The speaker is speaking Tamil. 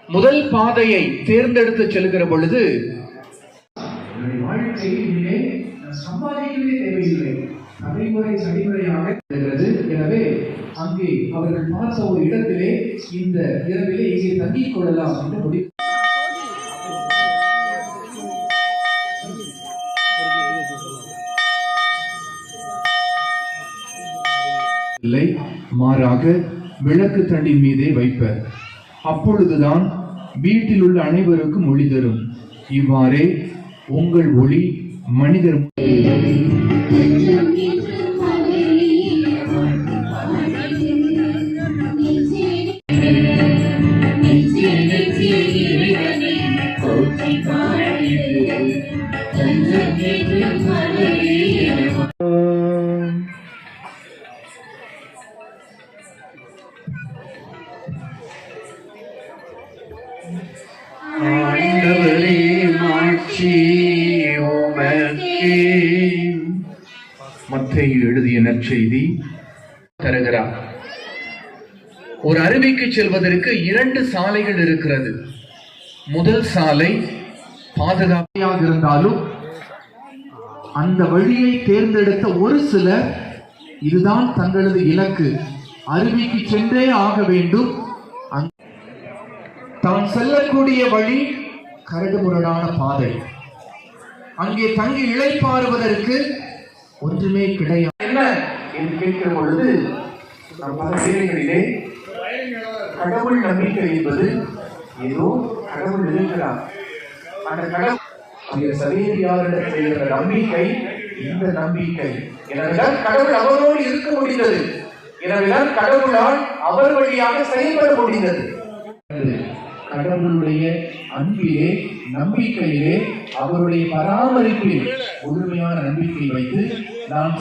முதல் பாதையை தேர்ந்தெடுத்து செல்கிற பொழுது வாழ்க்கையிலே சம்பாதிக்கவே தேவையில்லை, நடைமுறையாக. எனவே அங்கே அவர்கள் பார்த்த ஒரு இடத்திலே இந்த இரவிலே இங்கே தங்கிக் கொள்ளலாம் என்று முடிவு. இல்லை, மாறாக விளக்கு தண்டின் மீதே வைப்பர். அப்பொழுதுதான் வீட்டில் உள்ள அனைவருக்கும் ஒளி தரும். இவ்வாறே உங்கள் ஒளி மனிதர் மத்தேயு எழுதிய நற்செய்தி தருகிறார். ஒரு அருவிக்கு செல்வதற்கு 2 சாலைகள் இருக்கிறது. முதல் சாலை பாதுகாப்பாக இருந்தாலும் அந்த வழியை தேர்ந்தெடுத்த ஒரு சிலர் இதுதான் தங்களது இலக்கு, அருவிக்கு சென்றே ஆக வேண்டும். தாம் செல்லக்கூடிய வழி கரடுமுரடான பாதை, அங்கே தங்கி இளைப்பாறுவதற்கு ஒன்றுமே கிடையாது. என்ன என்று கேட்கிற பொழுது பல சேவைகளிலே கடவுள் நம்பிக்கை என்பது ஏதோ கடவுள் இருக்கிறார், அந்த கடவுள் சவேரியாரிடம் செய்கிற நம்பிக்கை இந்த நம்பிக்கை. எனவேதான் கடவுள் அவரோடு இருக்க முடிந்தது, எனவேதான் கடவுளால் அவர் வழியாக செயல்பட முடிந்தது. கடவுளுடைய அன்பிலே, நம்பிக்கையிலே, அவருடைய பராமரிப்பில் முழுமையான நம்பிக்கை வைத்து நாம்